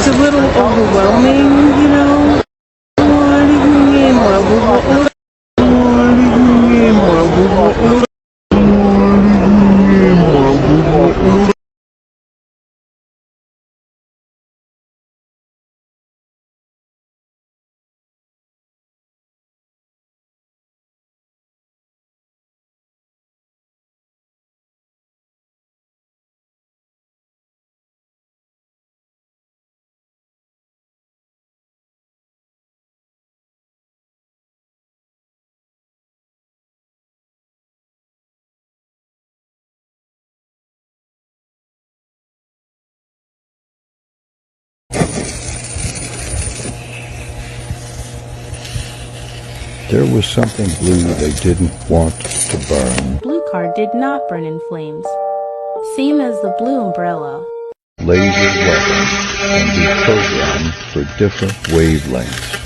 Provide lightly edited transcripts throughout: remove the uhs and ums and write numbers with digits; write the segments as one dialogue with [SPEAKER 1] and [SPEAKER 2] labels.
[SPEAKER 1] a little overwhelming, you know.
[SPEAKER 2] There was something blue they didn't want to burn.
[SPEAKER 3] Blue car did not burn in flames. Same as the blue umbrella.
[SPEAKER 2] Laser weapons can be programmed for different wavelengths.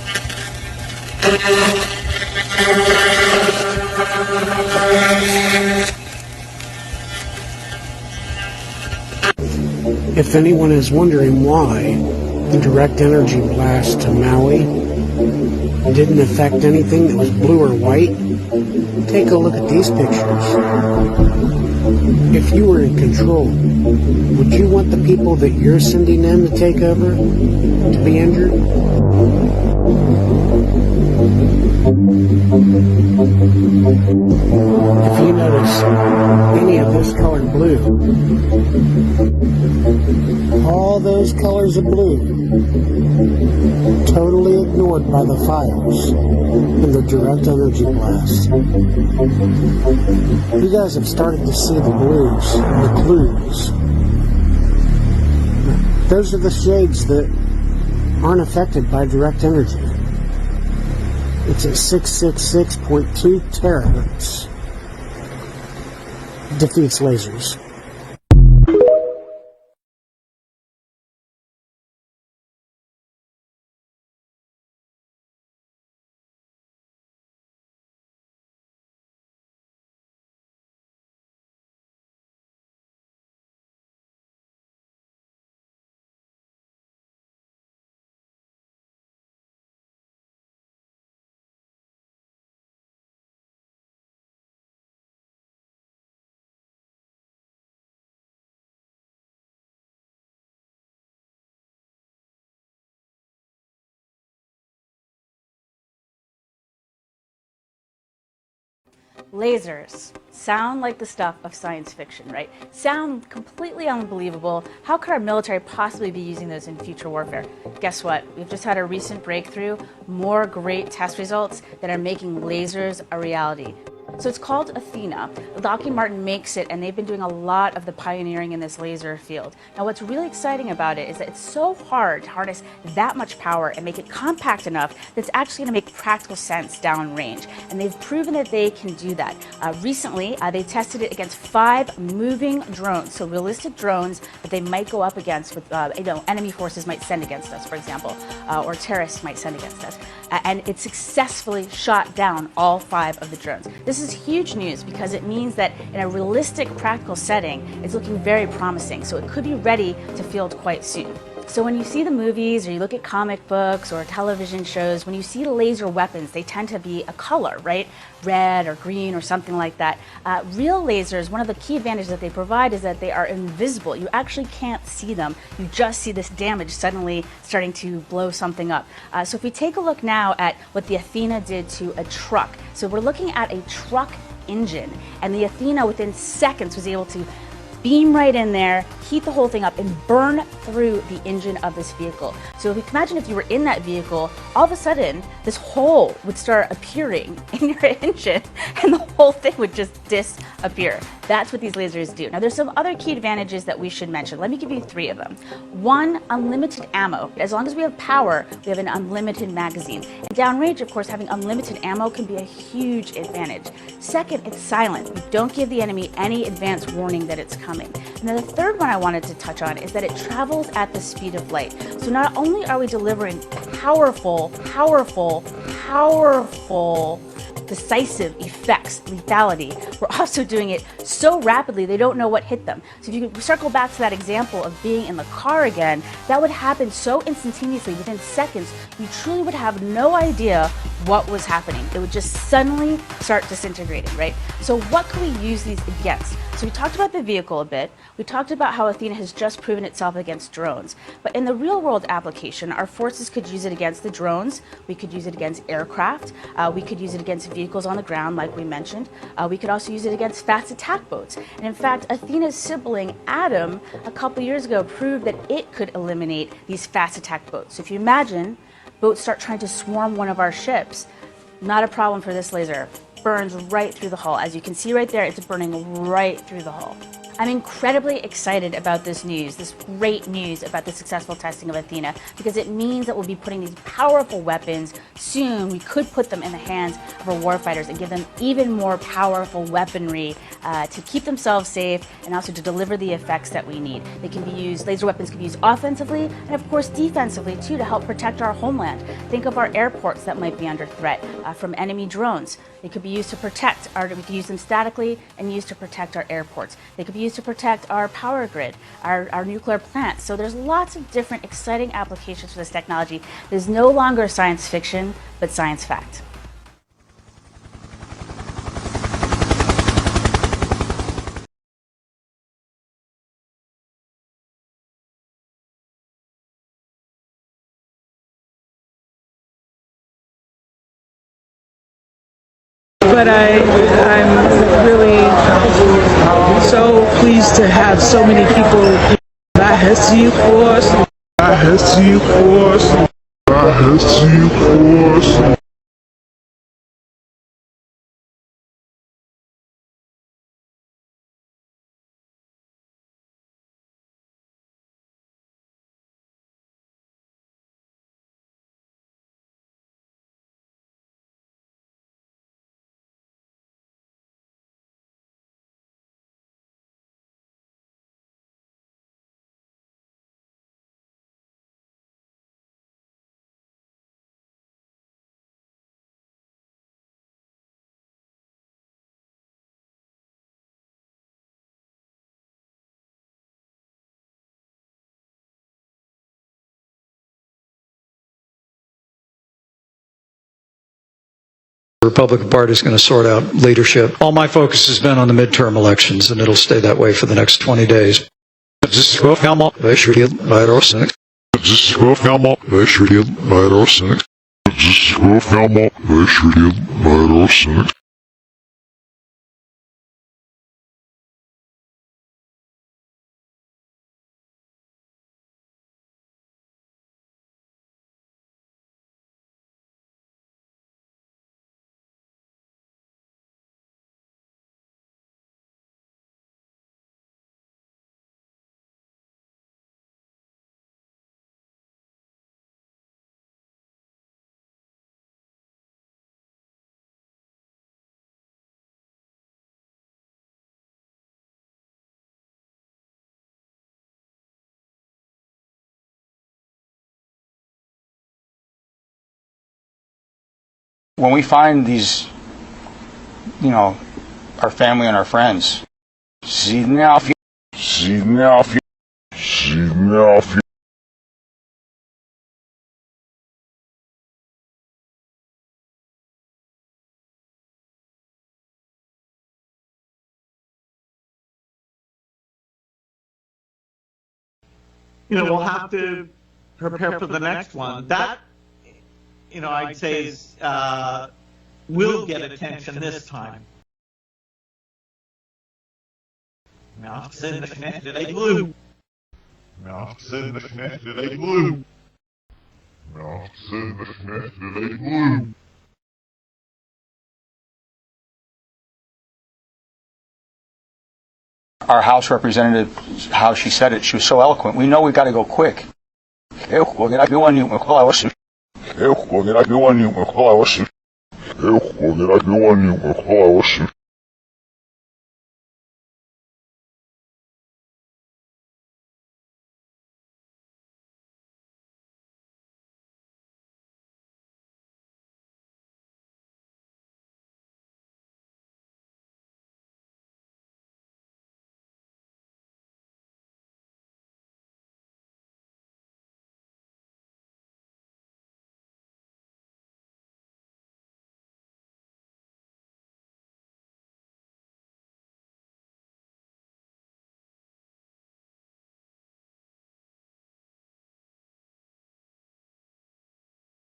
[SPEAKER 4] If anyone is wondering why the direct energy blast to Maui didn't affect anything that was blue or white, take a look at these pictures. If you were in control, would you want the people that you're sending in to take over to be injured? If you notice any of this color blue, all those colors of blue, totally ignored by the fires in the direct energy blast. You guys have started to see the blues, the clues. Those are the shades that aren't affected by direct energy. It's at 666.2 terahertz. Defeats lasers.
[SPEAKER 5] Lasers sound like the stuff of science fiction, right? Sound completely unbelievable. How could our military possibly be using those in future warfare? Guess what? We've just had a recent breakthrough, more great test results that are making lasers a reality. So it's called Athena. Lockheed Martin makes it, and they've been doing a lot of the pioneering in this laser field. Now, what's really exciting about it is that it's so hard to harness that much power and make it compact enough that it's actually going to make practical sense downrange. And they've proven that they can do that. Recently, they tested it against 5 moving drones, so realistic drones that they might go up against with, enemy forces might send against us, for example, or terrorists might send against us. And it successfully shot down all 5 of the drones. This is huge news because it means that in a realistic, practical setting, it's looking very promising. So it could be ready to field quite soon. So when you see the movies or you look at comic books or television shows, when you see laser weapons, they tend to be a color, right? Red or green or something like that. Real lasers, one of the key advantages that they provide is that they are invisible. You actually can't see them. You just see this damage suddenly starting to blow something up. So if we take a look now at what the Athena did to a truck. So we're looking at a truck engine, and the Athena within seconds was able to beam right in there, heat the whole thing up, and burn through the engine of this vehicle. So if you can imagine if you were in that vehicle, all of a sudden, this hole would start appearing in your engine, and the whole thing would just disappear. That's what these lasers do. Now, there's some other key advantages that we should mention. Let me give you 3 of them. 1, unlimited ammo. As long as we have power, we have an unlimited magazine. And downrange, of course, having unlimited ammo can be a huge advantage. Second, it's silent. You don't give the enemy any advance warning that it's coming. And then the third one I wanted to touch on is that it travels at the speed of light. So not only are we delivering powerful decisive effects, lethality. We're also doing it so rapidly they don't know what hit them. So if you could circle back to that example of being in the car again, that would happen so instantaneously, within seconds, you truly would have no idea what was happening. It would just suddenly start disintegrating, right? So what can we use these against? So we talked about the vehicle a bit. We talked about how Athena has just proven itself against drones. But in the real world application, our forces could use it against the drones. We could use it against aircraft. We could use it against vehicles on the ground, like we mentioned. We could also use it against fast attack boats. And in fact, Athena's sibling, Adam, a couple years ago proved that it could eliminate these fast attack boats. So if you imagine boats start trying to swarm one of our ships, not a problem for this laser. Burns right through the hull. As you can see right there, it's burning right through the hull. I'm incredibly excited about this news, this great news about the successful testing of Athena, because it means that we'll be putting these powerful weapons soon. We could put them in the hands of our warfighters and give them even more powerful weaponry to keep themselves safe and also to deliver the effects that we need. They can be used, laser weapons can be used offensively and of course defensively too, to help protect our homeland. Think of our airports that might be under threat from enemy drones. They could be used to protect we could use them statically and used to protect our airports. They could be used to protect our power grid, our nuclear plants. So there's lots of different exciting applications for this technology. It is no longer science fiction, but science fact.
[SPEAKER 1] But I'm really so pleased to have so many people. I has to you for us. I has to you for us. I has to you for us.
[SPEAKER 6] The Republican Party is going to sort out leadership. All my focus has been on the midterm elections, and it'll stay that way for the next 20 days.
[SPEAKER 7] When we find these, our family and our friends, see now,
[SPEAKER 8] we'll have to prepare for the next one. That, I'd say is, will get attention this time. Now, send the connected blue.
[SPEAKER 9] Now, send the connected blue. Now, send the connected blue.
[SPEAKER 7] Our House representative, how she said it, she was so eloquent. We know we've got to go quick.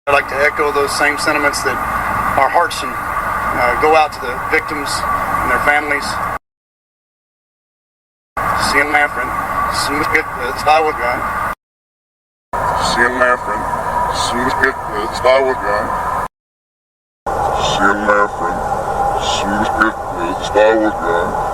[SPEAKER 10] I'd like to echo those same sentiments that our hearts and go out to the victims and their families. See you, my friend. Soon as get the Iowa gun. See you, my friend. Soon as get the Iowa gun. See you, my friend. Soon as get the Iowa gun.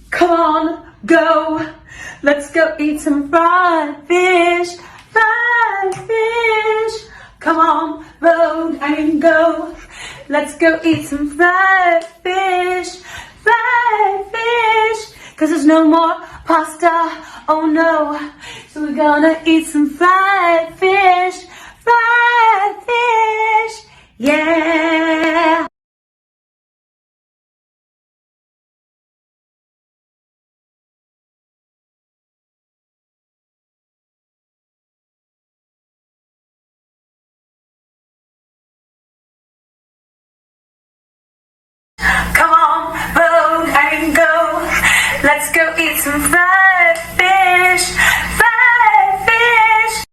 [SPEAKER 11] Come on, go. Let's go eat some fried fish. Fried fish. Come on, road and go. Let's go eat some fried fish. Fried fish. 'Cause there's no more pasta. Oh no. So we're gonna eat some fried fish. Fried fish. Yeah. Come on, road and go. Let's go eat some fried fish. Fried fish.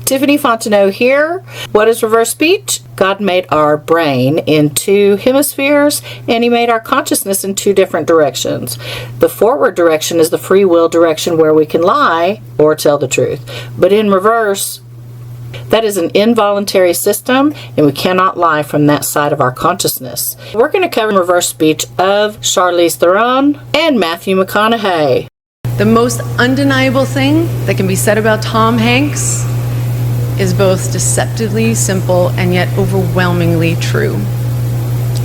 [SPEAKER 12] Tiffany Fontenot here. What is reverse speech? God made our brain in two hemispheres, and He made our consciousness in two different directions. The forward direction is the free will direction where we can lie or tell the truth. But in reverse, that is an involuntary system, and we cannot lie from that side of our consciousness. We're going to cover reverse speech of Charlize Theron and Matthew McConaughey.
[SPEAKER 13] The most undeniable thing that can be said about Tom Hanks is both deceptively simple and yet overwhelmingly true.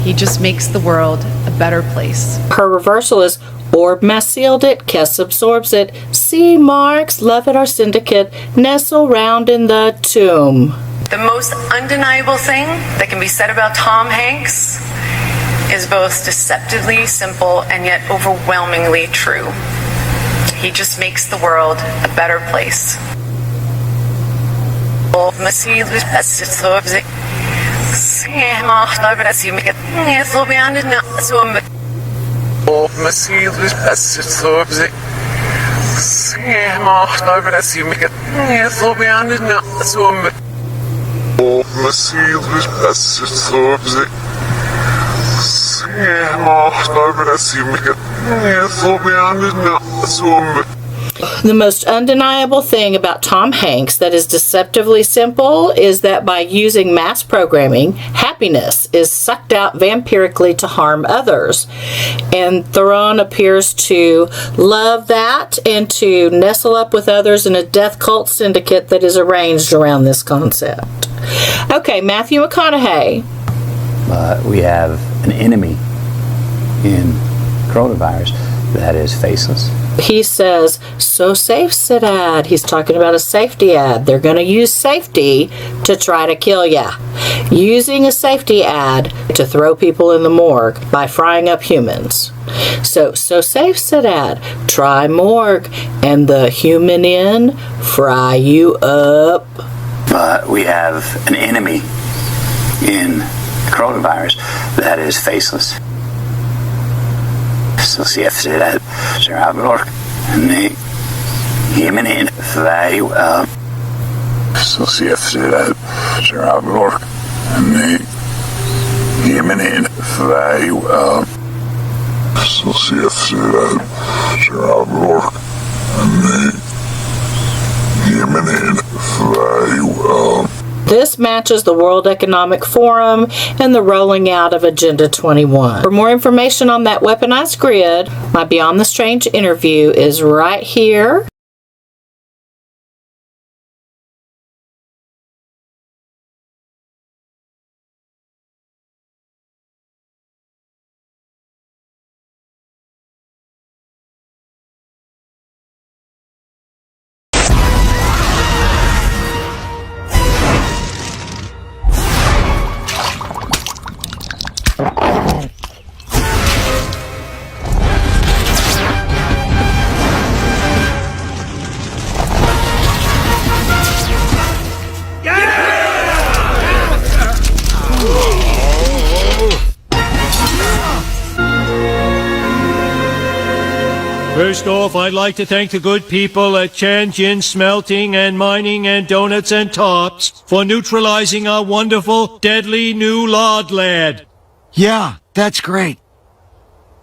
[SPEAKER 13] He just makes the world a better place.
[SPEAKER 12] Her reversal is orb mass sealed it, Kess absorbs it, sea marks, love it our syndicate, nestle round in the tomb.
[SPEAKER 13] The most undeniable thing that can be said about Tom Hanks is both deceptively simple and yet overwhelmingly true. He just makes the world a better place.
[SPEAKER 12] The most undeniable thing about Tom Hanks that is deceptively simple is that by using mass programming, happiness is sucked out vampirically to harm others. And Theron appears to love that and to nestle up with others in a death cult syndicate that is arranged around this concept. Okay, Matthew McConaughey.
[SPEAKER 14] We have an enemy in coronavirus that is faceless.
[SPEAKER 12] He says, so safe, said ad. He's talking about a safety ad. They're going to use safety to try to kill ya. Using a safety ad to throw people in the morgue by frying up humans. So safe, said ad. Try morgue and the human in fry you up.
[SPEAKER 14] We have an enemy in coronavirus that is faceless. Så ser det så jag vill nej himen in fly så ser det så jag vill nej himen in fly så ser det så jag vill nej himen in fly.
[SPEAKER 12] This matches the World Economic Forum and the rolling out of Agenda 21. For more information on that weaponized grid, my Beyond the Strange interview is right here.
[SPEAKER 15] First off, I'd like to thank the good people at Tianjin Smelting and Mining and Donuts and Tops for neutralizing our wonderful, deadly new lard lad.
[SPEAKER 16] Yeah, that's great.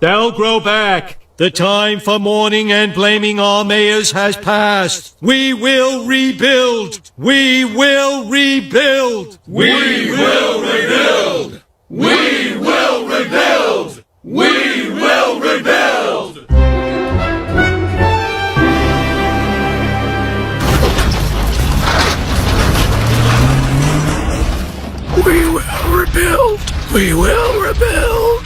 [SPEAKER 15] They'll grow back. The time for mourning and blaming our mayors has passed. We will rebuild. We will rebuild.
[SPEAKER 17] We will rebuild. We will rebuild. We will rebuild.
[SPEAKER 16] We will rebuild. We will rebuild.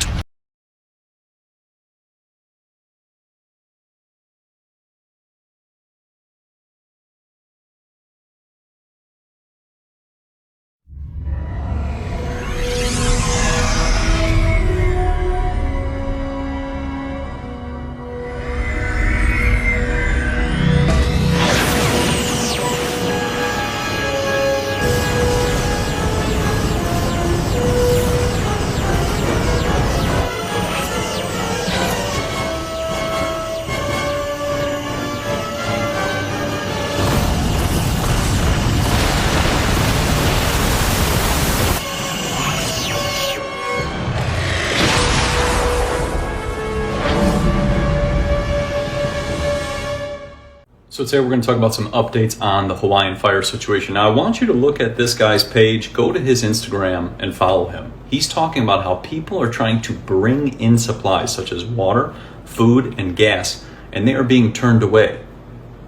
[SPEAKER 18] So today we're going to talk about some updates on the Hawaiian fire situation. Now I want you to look at this guy's page, go to his Instagram and follow him. He's talking about how people are trying to bring in supplies such as water, food, and gas, and they are being turned away.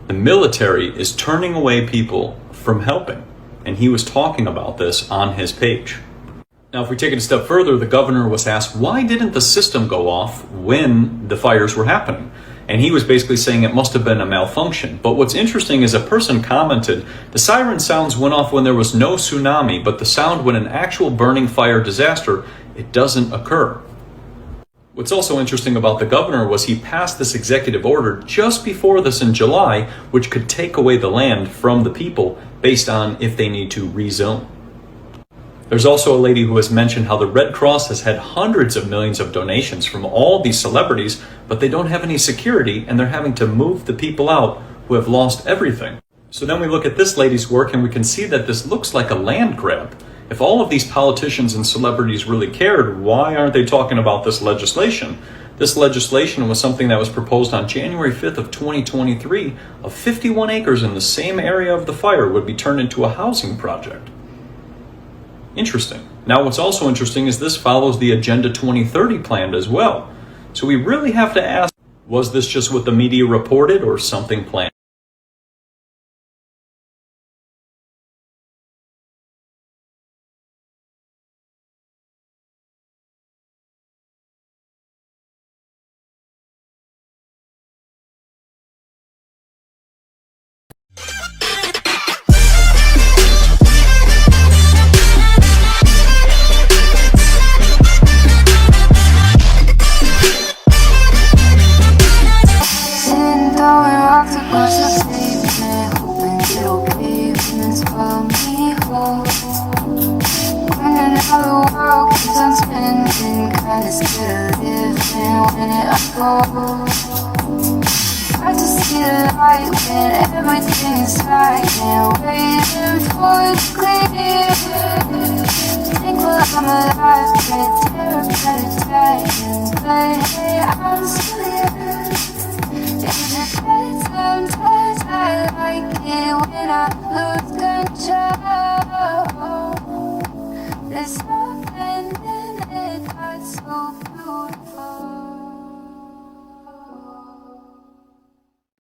[SPEAKER 18] The military is turning away people from helping, and he was talking about this on his page. Now, if we take it a step further, the governor was asked, why didn't the system go off when the fires were happening? And he was basically saying it must have been a malfunction. But what's interesting is a person commented, the siren sounds went off when there was no tsunami, but the sound when an actual burning fire disaster, it doesn't occur. What's also interesting about the governor was he passed this executive order just before this in July, which could take away the land from the people based on if they need to rezone. There's also a lady who has mentioned how the Red Cross has had hundreds of millions of donations from all these celebrities, but they don't have any security and they're having to move the people out who have lost everything. So then we look at this lady's work and we can see that this looks like a land grab. If all of these politicians and celebrities really cared, why aren't they talking about this legislation? This legislation was something that was proposed on January 5th of 2023 of 51 acres in the same area of the fire would be turned into a housing project. Interesting. Now what's also interesting is this follows the Agenda 2030 plan as well. So we really have to ask, was this just what the media reported or something planned?
[SPEAKER 19] I just see the light when everything is right and waiting for it to clear. Think while I'm alive, can't tear up at a time, but hey, I'm still here.